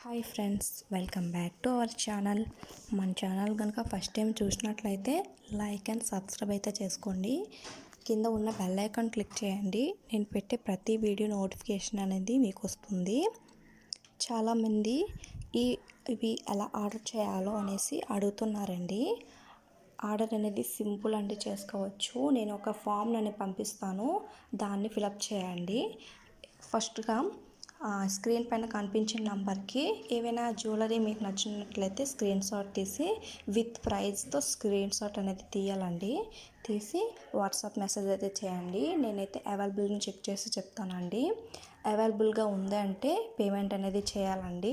Hi friends, welcome back to our channel. మన channel కనుక first time చూసినట్లయితే like and subscribe అయితే చేసుకోండి. కింద ఉన్న బెల్ ఐకాన్ క్లిక్ చేయండి. నేను పెట్టే ప్రతి వీడియో నోటిఫికేషన్ అనేది మీకు వస్తుంది. చాలామంది ఇవి ఎలా ఆర్డర్ చేయాలో అనేసి అడుగుతున్నారండి. ఆర్డర్ అనేది సింపుల్ అండి, చేసుకోవచ్చు. నేను ఒక ఫామ్ అనేది పంపిస్తాను, దాన్ని ఫిలప్ చేయండి. ఫస్ట్గా స్క్రీన్ పైన కనిపించిన నంబర్కి ఏవైనా జ్యువెలరీ మీకు నచ్చినట్లయితే స్క్రీన్ షాట్ తీసి విత్ ప్రైస్తో స్క్రీన్ షాట్ అనేది తీయాలండి. తీసి వాట్సాప్ మెసేజ్ అయితే చేయండి. నేనైతే అవైలబుల్ని చెక్ చేసి చెప్తానండి. అవైలబుల్గా ఉంది అంటే పేమెంట్ అనేది చేయాలండి.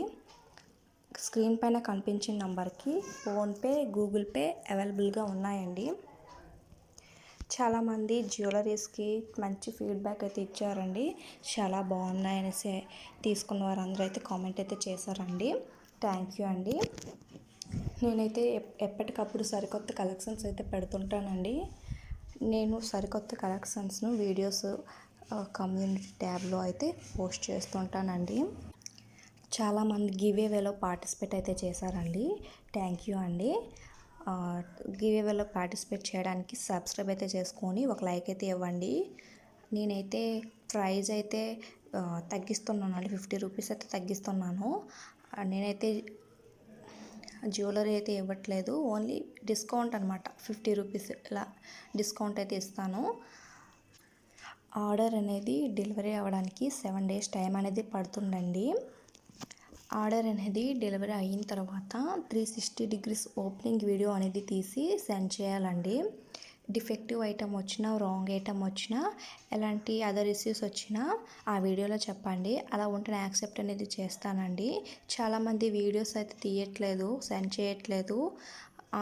స్క్రీన్ పైన కనిపించిన నంబర్కి ఫోన్పే, గూగుల్ పే అవైలబుల్గా ఉన్నాయండి. చాలామంది జ్యువెలరీస్కి మంచి ఫీడ్బ్యాక్ అయితే ఇచ్చారండి. చాలా బాగున్నాయనేసి తీసుకున్న వారందరూ అయితే కామెంట్ అయితే చేశారండి. థ్యాంక్ యూ అండి. నేనైతే ఎప్పటికప్పుడు సరికొత్త కలెక్షన్స్ అయితే పెడుతుంటానండి. నేను సరికొత్త కలెక్షన్స్ను వీడియోస్ కమ్యూనిటీ ట్యాబ్లో అయితే పోస్ట్ చేస్తుంటానండి. చాలామంది గివేవేలో పార్టిసిపేట్ అయితే చేశారండి. థ్యాంక్ యూ అండి. గివేవేలో పార్టిసిపేట్ చేయడానికి సబ్స్క్రైబ్ అయితే చేసుకొని ఒక లైక్ అయితే ఇవ్వండి. నేనైతే ప్రైజ్ అయితే తగ్గిస్తున్నాను అండి. 50 రూపీస్ అయితే తగ్గిస్తున్నాను. నేనైతే జ్యువెలరీ అయితే ఇవ్వట్లేదు, ఓన్లీ డిస్కౌంట్ అనమాట. 50 రూపీస్ ఇలా డిస్కౌంట్ అయితే ఇస్తాను. ఆర్డర్ అనేది డెలివరీ అవ్వడానికి 7 డేస్ టైం అనేది పడుతుందండి. ఆర్డర్ అనేది డెలివరీ అయిన తర్వాత 360 డిగ్రీస్ ఓపెనింగ్ వీడియో అనేది తీసి సెండ్ చేయాలండి. డిఫెక్టివ్ ఐటమ్ వచ్చినా, రాంగ్ ఐటమ్ వచ్చినా, ఎలాంటి అదర్ ఇష్యూస్ వచ్చినా ఆ వీడియోలో చెప్పండి. అలా ఉంటే నేను యాక్సెప్ట్ అనేది చేస్తానండి. చాలామంది వీడియోస్ అయితే తీయట్లేదు, సెండ్ చేయట్లేదు.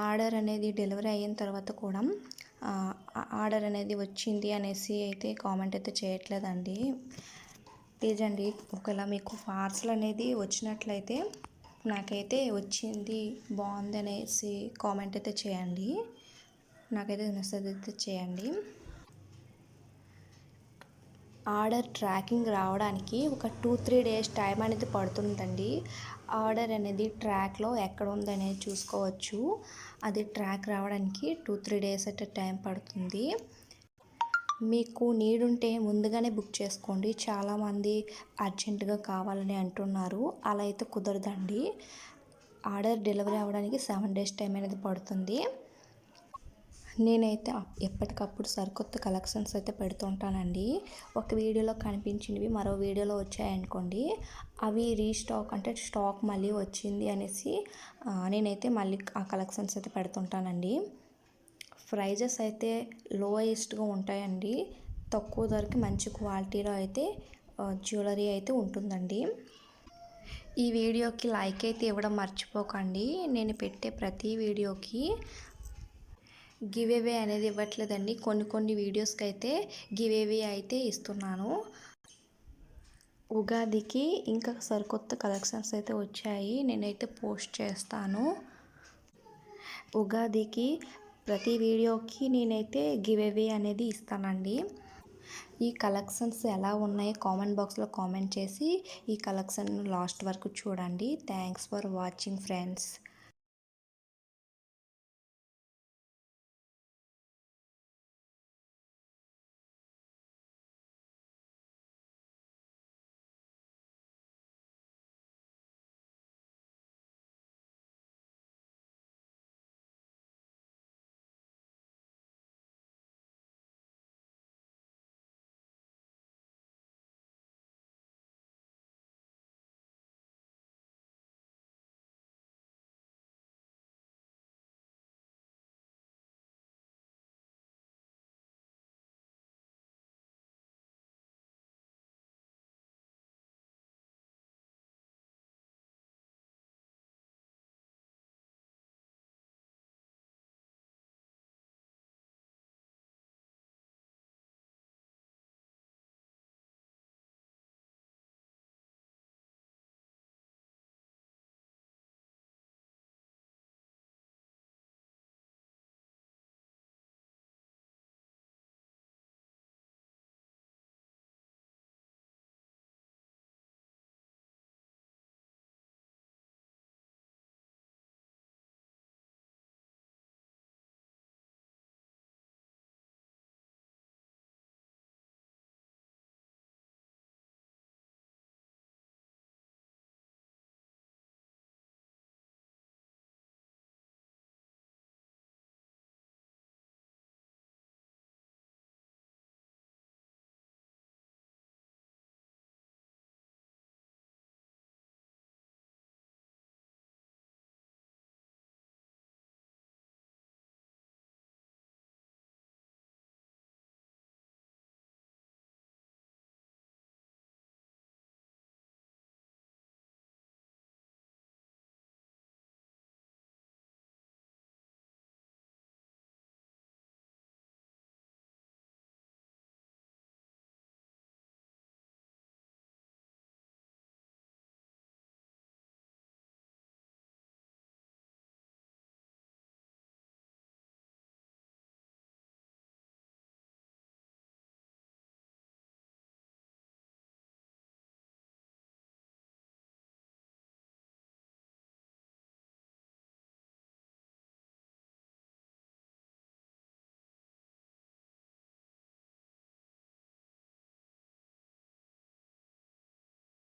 ఆర్డర్ అనేది డెలివరీ అయిన తర్వాత కూడా ఆర్డర్ అనేది వచ్చింది అనేసి అయితే కామెంట్ అయితే చేయట్లేదండి. ప్లీజ్ అండి, ఒకవేళ మీకు పార్సల్ అనేది వచ్చినట్లయితే నాకైతే వచ్చింది, బాగుంది అనేసి కామెంట్ అయితే చేయండి. నాకైతే మెసేజ్ అయితే చేయండి. ఆర్డర్ ట్రాకింగ్ రావడానికి ఒక 2-3 డేస్ టైం అనేది పడుతుందండి. ఆర్డర్ అనేది ట్రాక్లో ఎక్కడ ఉందనేది చూసుకోవచ్చు. అది ట్రాక్ రావడానికి 2-3 డేస్ అయితే టైం పడుతుంది. మీకు నీడ్ ఉంటే ముందుగానే బుక్ చేసుకోండి. చాలామంది అర్జెంటుగా కావాలని అంటున్నారు, అలా అయితే కుదరదండి. ఆర్డర్ డెలివరీ అవ్వడానికి 7 డేస్ టైం అనేది పడుతుంది. నేనైతే ఎప్పటికప్పుడు సరికొత్త కలెక్షన్స్ అయితే పెడుతుంటానండి. ఒక వీడియోలో కనిపించినవి మరో వీడియోలో వచ్చాయనుకోండి, అవి రీస్టాక్ అంటే స్టాక్ మళ్ళీ వచ్చింది అనేసి నేనైతే మళ్ళీ ఆ కలెక్షన్స్ అయితే పెడుతుంటానండి. ప్రైజెస్ అయితే లోయెస్ట్గా ఉంటాయండి. తక్కువ ధరకి మంచి క్వాలిటీలో అయితే జ్యువెలరీ అయితే ఉంటుందండి. ఈ వీడియోకి లైక్ అయితే ఇవ్వడం మర్చిపోకండి. నేను పెట్టే ప్రతి వీడియోకి గివేవే అనేది ఇవ్వట్లేదండి. కొన్ని వీడియోస్కి అయితే గివేవే అయితే ఇస్తున్నాను. ఉగాదికి ఇంకా సరికొత్త కలెక్షన్స్ అయితే వచ్చాయి, నేనైతే పోస్ట్ చేస్తాను. ఉగాదికి ప్రతి వీడియోకి నేనైతే గివేవే అనేది ఇస్తానండి. ఈ కలెక్షన్స్ ఎలా ఉన్నాయో కామెంట్ బాక్స్లో కామెంట్ చేసి ఈ కలెక్షన్ లాస్ట్ వరకు చూడండి. Thanks for watching friends.